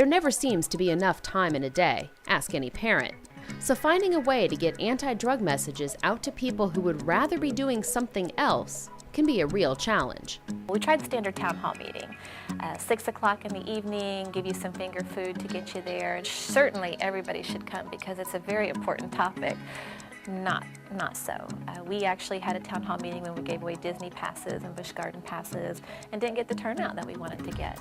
There never seems to be enough time in a day, ask any parent. So finding a way to get anti-drug messages out to people who would rather be doing something else can be a real challenge. We tried the standard town hall meeting, 6 o'clock in the evening, give you some finger food to get you there. And certainly everybody should come because it's a very important topic. Not so. We actually had a town hall meeting when we gave away Disney passes and Busch Garden passes and didn't get the turnout that we wanted to get.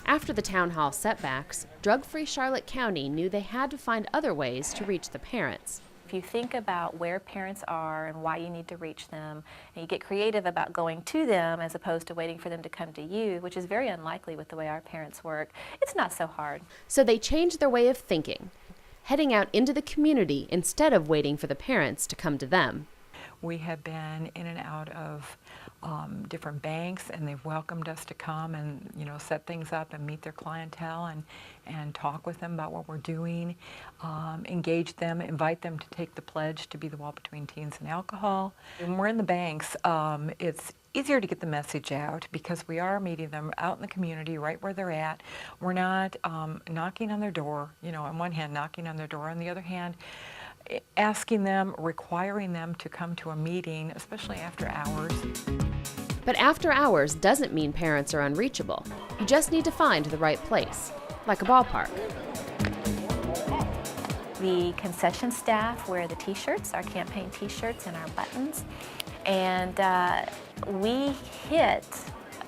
After the town hall setbacks, Drug-Free Charlotte County knew they had to find other ways to reach the parents. If you think about where parents are and why you need to reach them, and you get creative about going to them as opposed to waiting for them to come to you, which is very unlikely with the way our parents work, it's not so hard. So they changed their way of thinking, heading out into the community instead of waiting for the parents to come to them. We have been in and out of different banks, and they've welcomed us to come and set things up and meet their clientele and talk with them about what we're doing, engage them, invite them to take the pledge to be the wall between teens and alcohol. When we're in the banks, it's easier to get the message out because we are meeting them out in the community right where they're at. We're not knocking on their door, on one hand knocking on their door, on the other hand asking them, requiring them to come to a meeting, especially after hours. But after hours doesn't mean parents are unreachable. You just need to find the right place, like a ballpark. The concession staff wear the t-shirts, our campaign t-shirts and our buttons, and we hit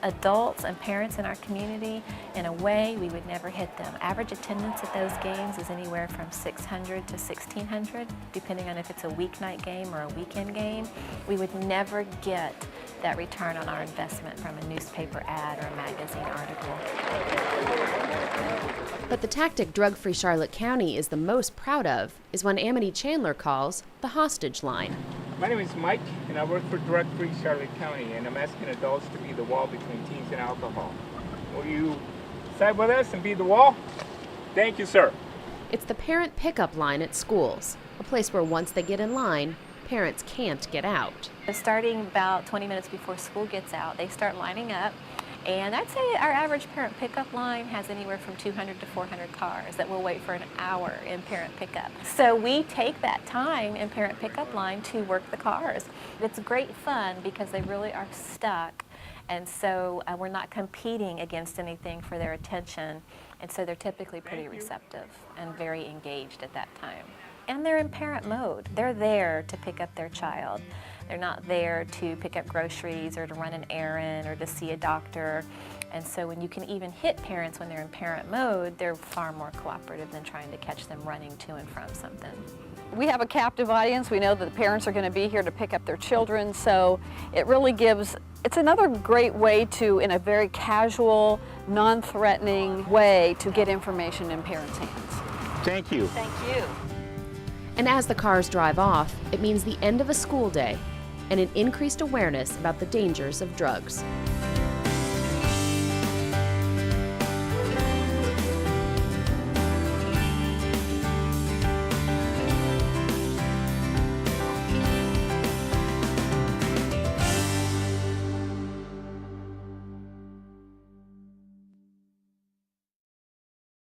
adults and parents in our community in a way we would never hit them. Average attendance at those games is anywhere from 600 to 1,600, depending on if it's a weeknight game or a weekend game. We would never get that return on our investment from a newspaper ad or a magazine article. But the tactic Drug-Free Charlotte County is the most proud of is when Amity Chandler calls the hostage line. My name is Mike, and I work for Drug-Free Charlotte County, and I'm asking adults to be the wall between teens and alcohol. Will you side with us and be the wall? Thank you, sir. It's the parent pickup line at schools, a place where once they get in line, parents can't get out. Starting about 20 minutes before school gets out, they start lining up. And I'd say our average parent pickup line has anywhere from 200 to 400 cars that will wait for an hour in parent pickup. So we take that time in parent pickup line to work the cars. It's great fun because they really are stuck. And so we're not competing against anything for their attention. And so they're typically pretty receptive and very engaged at that time. And they're in parent mode. They're there to pick up their child. They're not there to pick up groceries or to run an errand or to see a doctor. And so when you can even hit parents when they're in parent mode, they're far more cooperative than trying to catch them running to and from something. We have a captive audience. We know that the parents are going to be here to pick up their children, so it really it's another great way to, in a very casual, non-threatening way, to get information in parents' hands. Thank you. Thank you. And as the cars drive off, it means the end of a school day and an increased awareness about the dangers of drugs.